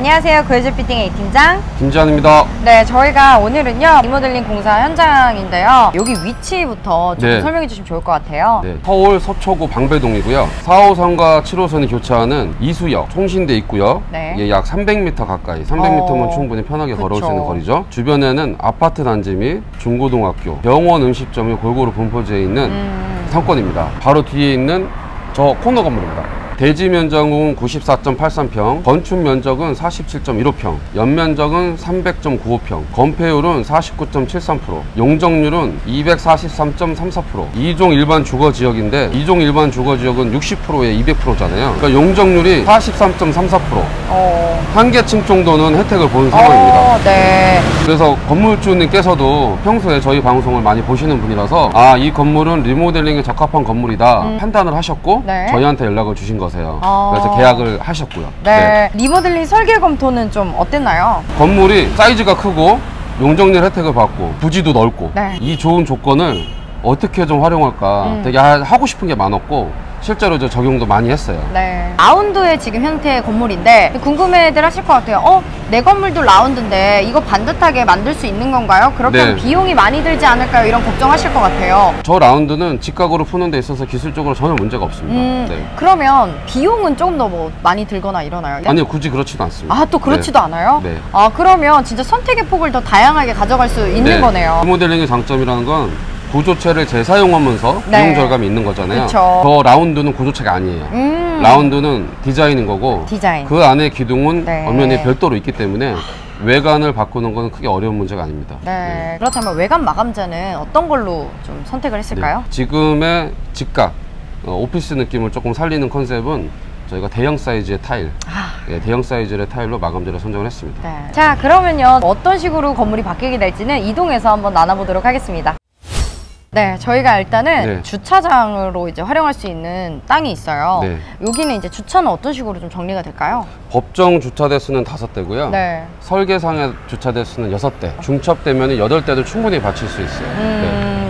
안녕하세요. 고혜주 피팅 A팀장 김지한입니다. 네, 저희가 오늘은요 리모델링 공사 현장인데요. 여기 위치부터 좀 설명해 주시면 좋을 것 같아요. 네, 서울 서초구 방배동이고요. 4호선과 7호선이 교차하는 이수역 총신대 있고요. 네. 이게 약 300m 가까이, 300m면 충분히 편하게 걸어올 수 있는 거리죠. 주변에는 아파트 단지 및 중고등학교, 병원, 음식점이 골고루 분포되어 있는 상권입니다. 바로 뒤에 있는 저 코너 건물입니다. 대지 면적은 94.83평, 건축 면적은 47.15평, 연면적은 300.95평, 건폐율은 49.73%, 용적률은 243.34%. 2종 일반 주거지역인데 2종 일반 주거지역은 60%에 200%잖아요. 그러니까 용적률이 43.34%. 한 개 층 정도는 혜택을 보는 상황입니다. 네. 그래서 건물주님께서도 평소에 저희 방송을 많이 보시는 분이라서 이 건물은 리모델링에 적합한 건물이다 판단을 하셨고 네. 저희한테 연락을 주신 거세요. 그래서 계약을 하셨고요. 네. 리모델링 설계 검토는 좀 어땠나요? 건물이 사이즈가 크고 용적률 혜택을 받고 부지도 넓고 네. 이 좋은 조건을 어떻게 좀 활용할까 되게 하고 싶은 게 많았고 실제로 저 적용도 많이 했어요. 네. 라운드의 지금 형태의 건물인데 궁금해들 하실 것 같아요. 내 건물도 라운드인데 이거 반듯하게 만들 수 있는 건가요? 그렇게 하면 비용이 많이 들지 않을까요? 이런 걱정하실 것 같아요. 저 라운드는 직각으로 푸는 데 있어서 기술적으로 전혀 문제가 없습니다. 네. 그러면 비용은 조금 더 뭐 많이 들거나 이러나요? 아니요, 굳이 그렇지도 않습니다. 아, 또 그렇지도 않아요? 네. 아, 그러면 진짜 선택의 폭을 더 다양하게 가져갈 수 있는 거네요. 리모델링의 장점이라는 건 구조체를 재사용하면서 비용 절감이 있는 거잖아요. 그쵸. 저 라운드는 구조체가 아니에요. 라운드는 디자인인 거고 그 안에 기둥은 엄연히 별도로 있기 때문에 외관을 바꾸는 건 크게 어려운 문제가 아닙니다. 네. 그렇다면 외관 마감재는 어떤 걸로 좀 선택을 했을까요? 지금의 직각, 오피스 느낌을 조금 살리는 컨셉은 저희가 대형 사이즈의 타일, 대형 사이즈의 타일로 마감재를 선정을 했습니다. 네. 자, 그러면요 어떤 식으로 건물이 바뀌게 될지는 이동해서 한번 나눠보도록 하겠습니다. 네, 저희가 일단은 주차장으로 이제 활용할 수 있는 땅이 있어요. 네. 여기는 이제 주차는 어떤 식으로 좀 정리가 될까요? 법정 주차 대수는 5대고요. 네. 설계상의 주차 대수는 6대. 중첩되면 8대도 충분히 받칠 수 있어요.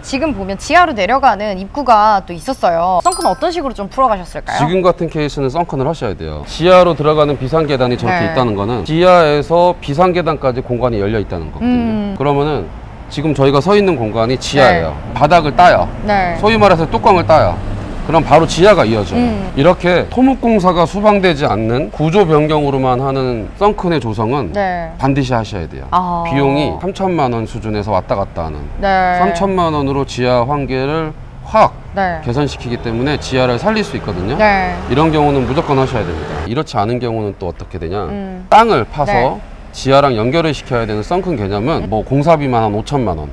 지금 보면 지하로 내려가는 입구가 또 있었어요. 썬크는 어떤 식으로 좀 풀어가셨을까요? 지금 같은 케이스는 썬크를 하셔야 돼요. 지하로 들어가는 비상계단이 저렇게 있다는 거는 지하에서 비상계단까지 공간이 열려 있다는 거거든요. 그러면은 지금 저희가 서 있는 공간이 지하예요. 바닥을 따요. 소위 말해서 뚜껑을 따요. 그럼 바로 지하가 이어져요. 이렇게 토목공사가 수방되지 않는 구조 변경으로만 하는 썬큰의 조성은 반드시 하셔야 돼요. 비용이 3천만 원 수준에서 왔다 갔다 하는 3천만 원으로 지하 환기를 확 개선시키기 때문에 지하를 살릴 수 있거든요. 이런 경우는 무조건 하셔야 됩니다. 이렇지 않은 경우는 또 어떻게 되냐, 땅을 파서 지하랑 연결을 시켜야 되는 썬큰 개념은 뭐 공사비만 한 5천만 원.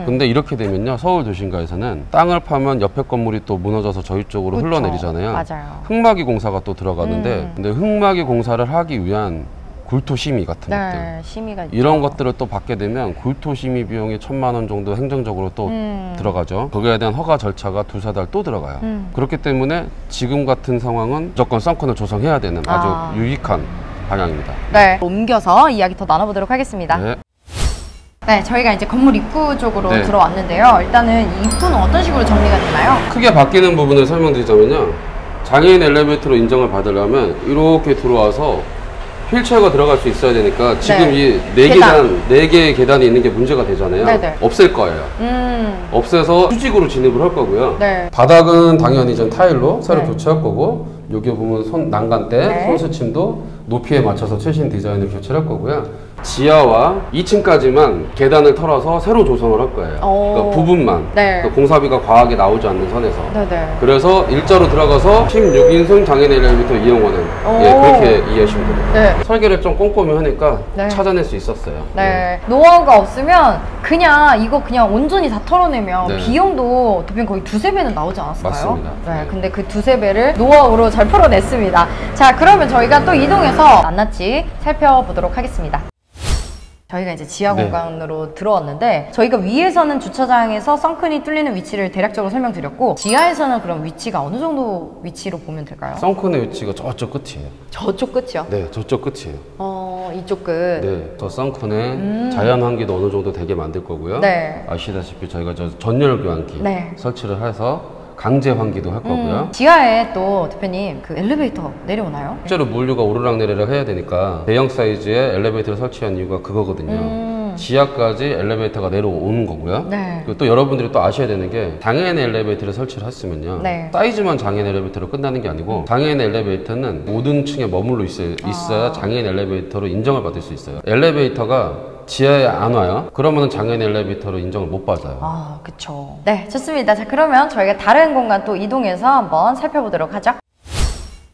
근데 이렇게 되면요, 서울 도심가에서는 땅을 파면 옆에 건물이 또 무너져서 저희 쪽으로 흘러내리잖아요. 맞아요. 흙막이 공사가 또 들어가는데 근데 흙막이 공사를 하기 위한 굴토 심의 같은 것들, 심의가 이런 것들을 또 받게 되면 굴토 심의 비용이 1,000만 원 정도 행정적으로 또 들어가죠. 거기에 대한 허가 절차가 2~3달 또 들어가요. 그렇기 때문에 지금 같은 상황은 무조건 썬큰을 조성해야 되는 아주 유익한 방향입니다. 네, 옮겨서 이야기 더 나눠보도록 하겠습니다. 네, 저희가 이제 건물 입구 쪽으로 들어왔는데요. 일단은 이 입구는 어떤 식으로 정리가 되나요? 크게 바뀌는 부분을 설명드리자면요, 장애인 엘리베이터로 인정을 받으려면 이렇게 들어와서 휠체어가 들어갈 수 있어야 되니까 지금 이 4개의 계단이 있는 게 문제가 되잖아요. 없앨 거예요. 없애서 수직으로 진입을 할 거고요. 바닥은 당연히 전 타일로 새로 교체할 거고, 여기 보면 난간대, 손수침도 높이에 맞춰서 최신 디자인을 교체할 거고요. 지하와 2층까지만 계단을 털어서 새로 조성을 할 거예요. 그러니까 부분만. 그러니까 공사비가 과하게 나오지 않는 선에서. 그래서 일자로 들어가서 16인승 장애인 엘리베이터 이용하는, 그렇게 이해하시면 됩니다. 설계를 좀 꼼꼼히 하니까 찾아낼 수 있었어요. 노하우가 없으면 이거 온전히 다 털어내면 비용도 대표님 거의 2~3배는 나오지 않았을까요? 맞습니다. 근데 그 2~3배를 노하우로 잘 풀어냈습니다. 자, 그러면 저희가 또 이동해서 낱낱이 살펴보도록 하겠습니다. 저희가 이제 지하 공간으로 들어왔는데, 저희가 위에서는 주차장에서 썬큰이 뚫리는 위치를 대략적으로 설명드렸고, 지하에서는 그럼 위치가 어느 정도 위치로 보면 될까요? 썬큰의 위치가 저쪽 끝이에요. 저쪽 끝이요? 네, 저쪽 끝이에요. 이쪽 끝. 네, 저 썬큰에 자연 환기도 어느 정도 되게 만들 거고요. 아시다시피 저희가 저 전열 교환기 설치를 해서 강제 환기도 할 거고요. 지하에 또 대표님 그 엘리베이터 내려오나요? 실제로 물류가 오르락내리락 해야 되니까 대형 사이즈의 엘리베이터를 설치한 이유가 그거거든요. 지하까지 엘리베이터가 내려오는 거고요. 네. 그리고 또 여러분들이 또 아셔야 되는 게 장애인 엘리베이터를 설치를 했으면요. 네. 사이즈만 장애인 엘리베이터로 끝나는 게 아니고 장애인 엘리베이터는 모든 층에 머물러 있어야 장애인 엘리베이터로 인정을 받을 수 있어요. 엘리베이터가 지하에 안 와요? 그러면 장애인 엘리베이터로 인정을 못 받아요. 아, 그쵸. 네, 좋습니다. 자, 그러면 저희가 다른 공간 또 이동해서 한번 살펴보도록 하죠.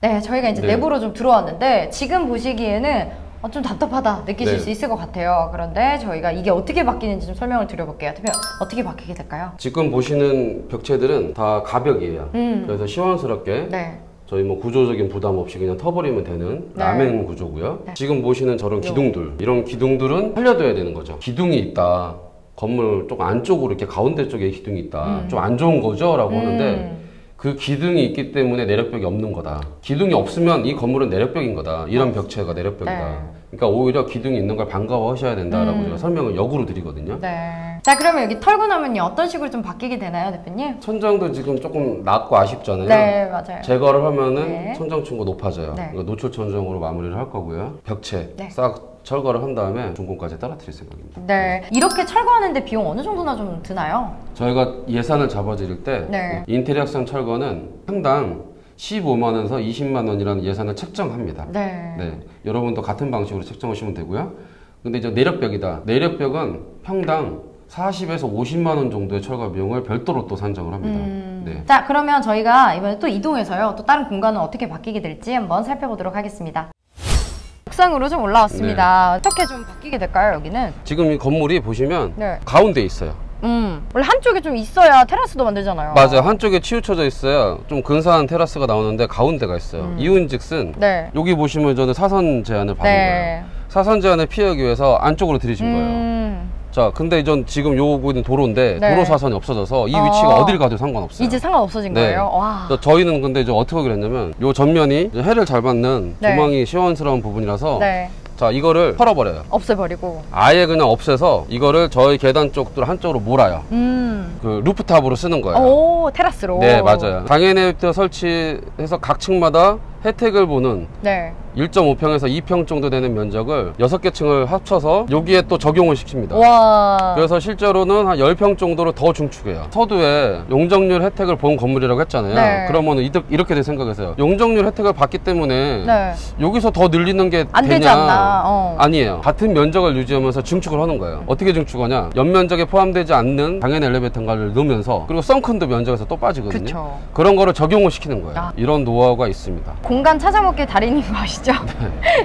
네, 저희가 이제 네. 내부로 좀 들어왔는데 지금 보시기에는 좀 답답하다 느끼실 네. 수 있을 것 같아요. 그런데 저희가 이게 어떻게 바뀌는지 좀 설명을 드려볼게요. 대표 어떻게 바뀌게 될까요? 지금 보시는 벽체들은 다 가벽이에요. 그래서 시원스럽게 네. 저희 뭐 구조적인 부담 없이 그냥 터버리면 되는 네. 라멘 구조고요. 네. 지금 보시는 저런 기둥들, 이런 기둥들은 살려둬야 되는 거죠. 기둥이 있다. 건물 쪽 안쪽으로 이렇게 가운데 쪽에 기둥이 있다. 좀 안 좋은 거죠? 라고 하는데 그 기둥이 있기 때문에 내력벽이 없는 거다. 기둥이 없으면 이 건물은 내력벽인 거다. 이런 벽체가 내력벽이다. 네. 그러니까 오히려 기둥이 있는 걸 반가워하셔야 된다라고 제가 설명을 역으로 드리거든요. 네. 자, 그러면 여기 털고 나면요 어떤 식으로 좀 바뀌게 되나요, 대표님? 천장도 지금 조금 낮고 아쉽잖아요. 네, 맞아요. 제거를 하면은 네. 천장 층고 높아져요. 네. 그러니까 노출 천장으로 마무리를 할 거고요. 벽체 네. 싹 철거를 한 다음에 중공까지 떨어뜨릴 생각입니다. 네. 이렇게 철거하는데 비용 어느 정도나 좀 드나요? 저희가 예산을 잡아드릴 때 네. 인테리어성 철거는 평당 15만 원에서 20만 원이라는 예산을 책정합니다. 네. 네, 여러분도 같은 방식으로 책정하시면 되고요. 근데 이제 내력벽이다. 내력벽은 평당 40에서 50만 원 정도의 철거 비용을 별도로 또 산정을 합니다. 네. 자, 그러면 저희가 이번에 또 이동해서요 또 다른 공간은 어떻게 바뀌게 될지 한번 살펴보도록 하겠습니다. 옥상으로 좀 올라왔습니다. 어떻게 좀 바뀌게 될까요, 여기는? 지금 이 건물이 보시면 네. 가운데 있어요. 원래 한쪽에 좀 있어야 테라스도 만들잖아요. 맞아요. 한쪽에 치우쳐져 있어야 좀 근사한 테라스가 나오는데 가운데가 있어요. 이윤즉슨 네. 여기 보시면 저는 사선 제한을 받은 네. 거예요. 사선 제한을 피하기 위해서 안쪽으로 들이신 거예요. 자, 근데 전 지금 요거는 도로인데 네. 도로 사선이 없어져서 이 위치가 어딜 가도 상관없어요. 이제 상관없어진 네. 거예요? 와. 그래서 저희는 근데 이제 어떻게 하기로 했냐면 요 전면이 이제 해를 잘 받는 네. 조망이 시원스러운 부분이라서 네. 자, 이거를 털어버려요. 없애버리고. 아예 그냥 없애서 이거를 저희 계단 쪽들 한쪽으로 몰아요. 그 루프탑으로 쓰는 거예요. 오, 테라스로. 네, 맞아요. 장애인 엘리베이터 설치해서 각 층마다 혜택을 보는 네. 1.5평에서 2평 정도 되는 면적을 6개 층을 합쳐서 여기에 또 적용을 시킵니다. 와. 그래서 실제로는 한 10평 정도로 더 중축해요. 서두에 용적률 혜택을 본 건물이라고 했잖아요. 네. 그러면 이렇게 될 생각이세요. 용적률 혜택을 받기 때문에 네. 여기서 더 늘리는 게 안 되냐? 되지 않나? 아니에요. 같은 면적을 유지하면서 증축을 하는 거예요. 어떻게 증축하냐? 연면적에 포함되지 않는 장애인 엘리베이터를 넣으면서 그리고 썬큰도 면적에서 또 빠지거든요. 그쵸. 그런 거를 적용을 시키는 거예요. 아. 이런 노하우가 있습니다. 공간 찾아먹기 달인인 거 아시죠?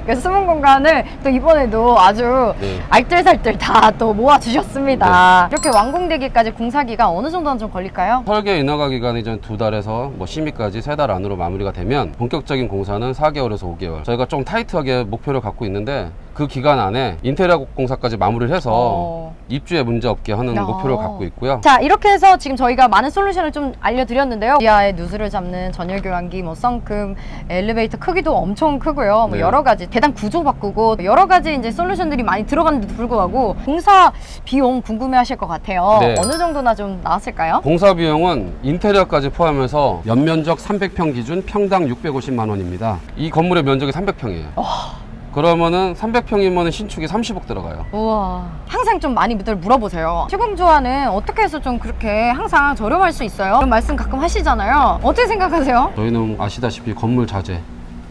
그래서 숨은 공간을 또 이번에도 아주 네. 알뜰살뜰 다 또 모아주셨습니다. 이렇게 완공되기까지 공사기가 어느 정도는 좀 걸릴까요? 설계 인허가 기간이 전 2달에서 뭐 심의까지 3달 안으로 마무리가 되면 본격적인 공사는 4개월에서 5개월. 저희가 좀 타이트하게 목표를 갖고 있는데 그 기간 안에 인테리어 공사까지 마무리를 해서 입주에 문제 없게 하는 목표를 갖고 있고요. 자, 이렇게 해서 지금 저희가 많은 솔루션을 좀 알려드렸는데요. 지하에 누수를 잡는 전열 교환기, 뭐 썬금, 엘리베이터 크기도 엄청 크고요. 뭐 네. 여러 가지 계단 구조 바꾸고 여러 가지 이제 솔루션들이 많이 들어갔는데도 불구하고 공사 비용 궁금해하실 것 같아요. 네. 어느 정도나 좀 나왔을까요? 공사 비용은 인테리어까지 포함해서 연면적 300평 기준 평당 650만 원입니다. 이 건물의 면적이 300평이에요. 그러면은 300평이면 신축이 30억 들어가요. 우와, 항상 좀 많이 물어보세요. 시공조화는 어떻게 해서 좀 그렇게 항상 저렴할 수 있어요? 그런 말씀 가끔 하시잖아요. 어떻게 생각하세요? 저희는 아시다시피 건물 자재,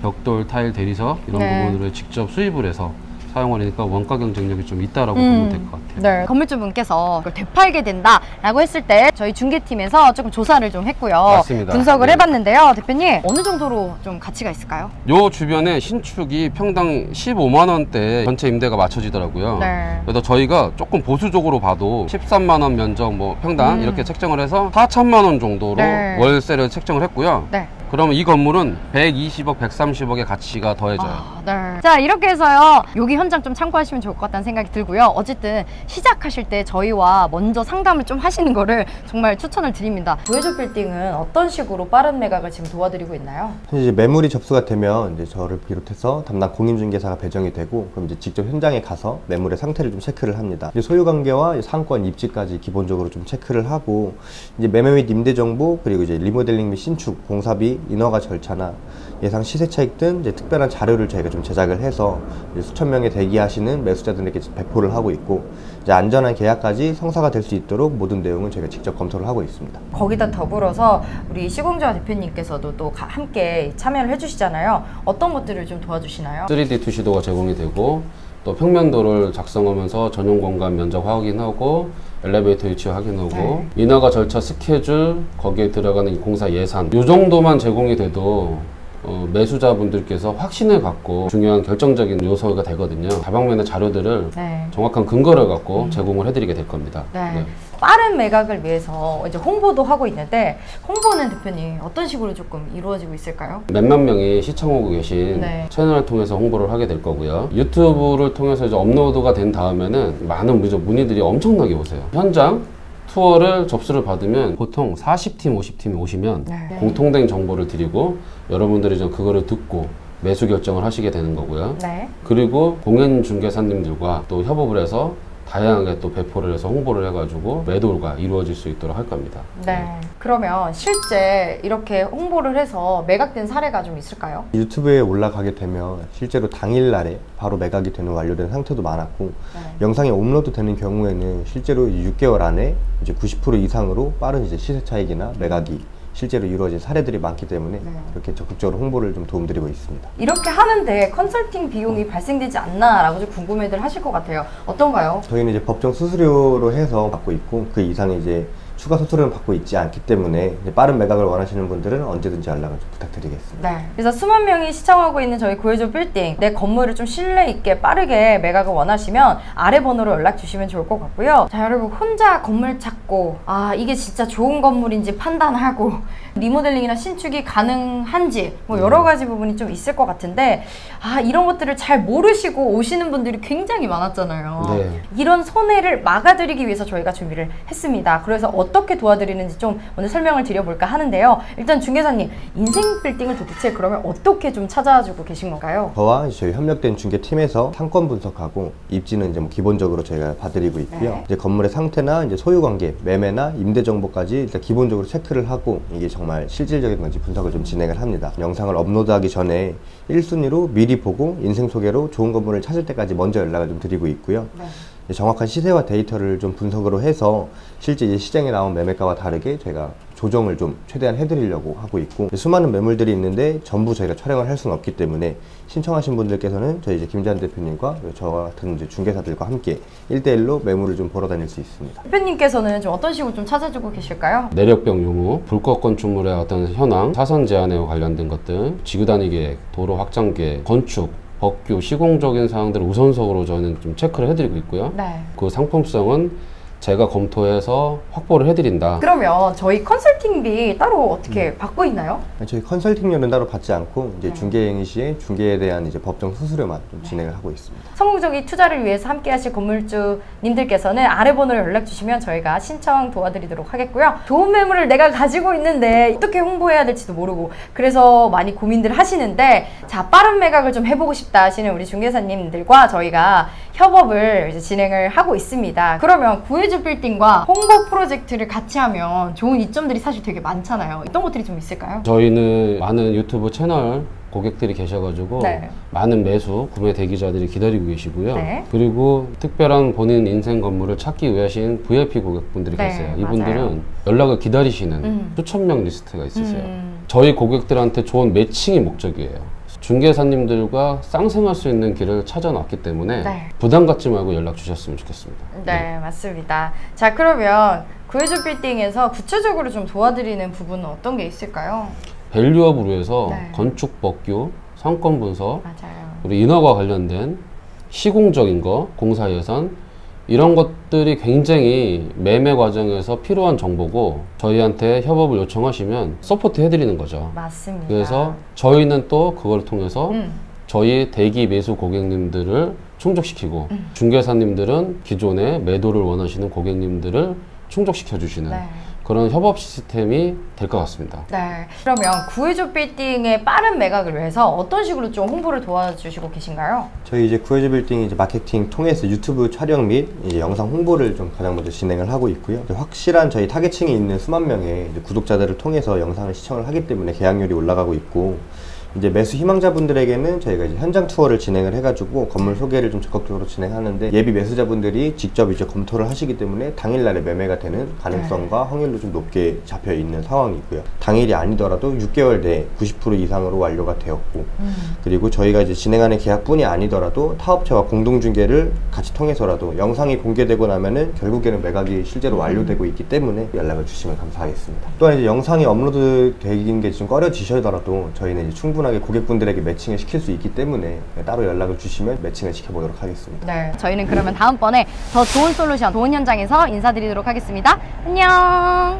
벽돌, 타일, 대리석 이런 네. 부분을 직접 수입을 해서 사용하니까 원가 경쟁력이 좀 있다라고 보면 될 것 같아요. 네, 건물주분께서 그걸 되팔게 된다라고 했을 때 저희 중개팀에서 조금 조사를 좀 했고요. 맞습니다. 분석을 네. 해봤는데요. 대표님, 어느 정도로 좀 가치가 있을까요? 요 주변에 신축이 평당 15만 원대 전체 임대가 맞춰지더라고요. 네. 그래서 저희가 조금 보수적으로 봐도 13만 원 면적 뭐 평당 이렇게 책정을 해서 4천만 원 정도로 네. 월세를 책정을 했고요. 네. 그러면 이 건물은 120억, 130억의 가치가 더해져요. 네. 자, 이렇게 해서요. 여기 현장 좀 참고하시면 좋을 것 같다는 생각이 들고요. 어쨌든 시작하실 때 저희와 먼저 상담을 좀 하시는 거를 정말 추천을 드립니다. 구해줘 빌딩은 어떤 식으로 빠른 매각을 지금 도와드리고 있나요? 이제 매물이 접수가 되면 이제 저를 비롯해서 담당 공인중개사가 배정이 되고 그럼 이제 직접 현장에 가서 매물의 상태를 좀 체크를 합니다. 이제 소유관계와 상권 입지까지 기본적으로 좀 체크를 하고 이제 매매 및 임대 정보 그리고 이제 리모델링 및 신축, 공사비, 인허가 절차나 예상 시세 차익 등 이제 특별한 자료를 저희가 좀 제작을 해서 이제 수천 명의 대기하시는 매수자들에게 배포를 하고 있고 이제 안전한 계약까지 성사가 될 수 있도록 모든 내용을 저희가 직접 검토를 하고 있습니다. 거기다 더불어서 우리 시공자 대표님께서도 또 함께 참여를 해주시잖아요. 어떤 것들을 좀 도와주시나요? 3D 투시도가 제공이 되고 또 평면도를 작성하면서 전용 공간 면적 확인하고 엘리베이터 위치 확인하고 네. 인허가 절차 스케줄 거기에 들어가는 이 공사 예산 이 정도만 제공이 돼도 매수자분들께서 확신을 갖고 중요한 결정적인 요소가 되거든요. 다방면의 자료들을 네. 정확한 근거를 갖고 제공을 해드리게 될 겁니다. 네. 네. 빠른 매각을 위해서 이제 홍보도 하고 있는데 홍보는 대표님 어떤 식으로 조금 이루어지고 있을까요? 몇만 명이 시청하고 계신 네. 채널을 통해서 홍보를 하게 될 거고요. 유튜브를 통해서 이제 업로드가 된 다음에는 많은 문의들이 엄청나게 오세요. 현장 투어를 접수를 받으면 보통 40팀, 50팀이 오시면 네. 공통된 정보를 드리고 여러분들이 좀 그거를 듣고 매수 결정을 하시게 되는 거고요. 네. 그리고 공인중개사님들과 또 협업을 해서 다양하게 또 배포를 해서 홍보를 해가지고 매도가 이루어질 수 있도록 할 겁니다. 네. 그러면 실제 이렇게 홍보를 해서 매각된 사례가 좀 있을까요? 유튜브에 올라가게 되면 실제로 당일날에 바로 매각이 되는 완료된 상태도 많았고 네. 영상이 업로드 되는 경우에는 실제로 6개월 안에 이제 90% 이상으로 빠른 이제 시세 차익이나 매각이 실제로 이루어진 사례들이 많기 때문에 네. 이렇게 적극적으로 홍보를 좀 도움드리고 있습니다. 이렇게 하는데 컨설팅 비용이 발생되지 않나라고 좀 궁금해들 하실 것 같아요. 어떤가요? 저희는 이제 법정 수수료로 해서 받고 있고 그 이상의 이제 추가 수수료는 받고 있지 않기 때문에 이제 빠른 매각을 원하시는 분들은 언제든지 연락을 좀 부탁드리겠습니다. 네. 그래서 수만 명이 시청하고 있는 저희 구해줘 빌딩 내 건물을 좀 신뢰 있게 빠르게 매각을 원하시면 아래 번호로 연락 주시면 좋을 것 같고요. 자, 여러분 혼자 건물 찾고 이게 진짜 좋은 건물인지 판단하고 리모델링이나 신축이 가능한지 뭐 여러 가지 부분이 좀 있을 것 같은데 이런 것들을 잘 모르시고 오시는 분들이 굉장히 많았잖아요. 네. 이런 손해를 막아드리기 위해서 저희가 준비를 했습니다. 그래서 어떻게 도와드리는지 좀 오늘 설명을 드려볼까 하는데요. 일단 중개사님, 인생 빌딩을 도대체 그러면 어떻게 좀 찾아주고 계신 건가요? 저와 저희 협력된 중개팀에서 상권 분석하고 입지는 이제 뭐 기본적으로 저희가 봐드리고 있고요. 네. 이제 건물의 상태나 이제 소유관계, 매매나 임대 정보까지 일단 기본적으로 체크를 하고 이게 정말 실질적인 건지 분석을 좀 진행을 합니다. 영상을 업로드하기 전에 1순위로 미리 보고 인생 소개로 좋은 건물을 찾을 때까지 먼저 연락을 좀 드리고 있고요. 네. 정확한 시세와 데이터를 좀 분석으로 해서 실제 이제 시장에 나온 매매가와 다르게 저희가 조정을 좀 최대한 해드리려고 하고 있고 수많은 매물들이 있는데 전부 저희가 촬영을 할 수는 없기 때문에 신청하신 분들께서는 저희 이제 김재환 대표님과 저와 같은 이제 중개사들과 함께 1대1로 매물을 좀 보러 다닐 수 있습니다. 대표님께서는 좀 어떤 식으로 좀 찾아주고 계실까요? 내력병 유무, 불법 건축물의 어떤 현황, 사선 제한에 관련된 것들, 지구단위 계획, 도로 확장 계획, 건축, 법규, 시공적인 사항들을 우선적으로 저는 좀 체크를 해드리고 있고요. 네. 그 상품성은 제가 검토해서 확보를 해드린다. 그러면 저희 컨설팅비 따로 어떻게 받고 있나요? 저희 컨설팅료는 따로 받지 않고 이제 네. 중개행위 시에 중개에 대한 이제 법정 수수료만 좀 진행을 하고 있습니다. 성공적인 투자를 위해서 함께 하실 건물주님들께서는 아래 번호로 연락 주시면 저희가 신청 도와드리도록 하겠고요. 좋은 매물을 내가 가지고 있는데 어떻게 홍보해야 될지도 모르고 그래서 많이 고민들 하시는데 자, 빠른 매각을 좀 해보고 싶다 하시는 우리 중개사님들과 저희가 협업을 이제 진행을 하고 있습니다. 그러면 구해줘 빌딩과 홍보 프로젝트를 같이 하면 좋은 이점들이 사실 되게 많잖아요. 어떤 것들이 좀 있을까요? 저희는 많은 유튜브 채널 고객들이 계셔가지고 네. 많은 매수, 구매 대기자들이 기다리고 계시고요. 네. 그리고 특별한 본인 인생 건물을 찾기 위하신 VIP 고객분들이 네, 계세요. 맞아요. 이분들은 연락을 기다리시는 수천 명 리스트가 있으세요. 음. 저희 고객들한테 좋은 매칭이 목적이에요. 중개사님들과 쌍생할 수 있는 길을 찾아놨기 때문에 네. 부담 갖지 말고 연락 주셨으면 좋겠습니다. 네, 맞습니다. 자, 그러면 구해줘 빌딩에서 구체적으로 좀 도와드리는 부분은 어떤 게 있을까요? 밸류업으로 해서 네. 건축 법규, 상권 분석, 맞아요. 우리 인허가 관련된 시공적인 거, 공사 예산, 이런 것들이 굉장히 매매 과정에서 필요한 정보고 저희한테 협업을 요청하시면 서포트 해드리는 거죠. 맞습니다. 그래서 저희는 또 그걸 통해서 저희 대기 매수 고객님들을 충족시키고 중개사님들은 기존에 매도를 원하시는 고객님들을 충족시켜 주시는 네. 그런 협업 시스템이 될 것 같습니다. 네. 그러면 구해줘 빌딩의 빠른 매각을 위해서 어떤 식으로 좀 홍보를 도와주시고 계신가요? 저희 이제 구해줘 빌딩 이제 마케팅 통해서 유튜브 촬영 및 이제 영상 홍보를 좀 가장 먼저 진행을 하고 있고요. 확실한 저희 타겟층이 있는 수만 명의 이제 구독자들을 통해서 영상을 시청을 하기 때문에 계약률이 올라가고 있고, 이제 매수 희망자분들에게는 저희가 이제 현장 투어를 진행을 해가지고 건물 소개를 좀 적극적으로 진행하는데, 예비 매수자분들이 직접 이제 검토를 하시기 때문에 당일날에 매매가 되는 가능성과 확률도 좀 높게 잡혀 있는 상황이고요. 당일이 아니더라도 6개월 내에 90% 이상으로 완료가 되었고, 그리고 저희가 이제 진행하는 계약뿐이 아니더라도 타업체와 공동중개를 같이 통해서라도 영상이 공개되고 나면은 결국에는 매각이 실제로 완료되고 있기 때문에 연락을 주시면 감사하겠습니다. 또한 이제 영상이 업로드 되는 게 좀 꺼려지시더라도 저희는 이제 충분하게 고객분들에게 매칭을 시킬 수 있기 때문에 따로 연락을 주시면 매칭을 시켜보도록 하겠습니다. 네, 저희는 그러면 다음번에 더 좋은 솔루션, 좋은 현장에서 인사드리도록 하겠습니다. 안녕.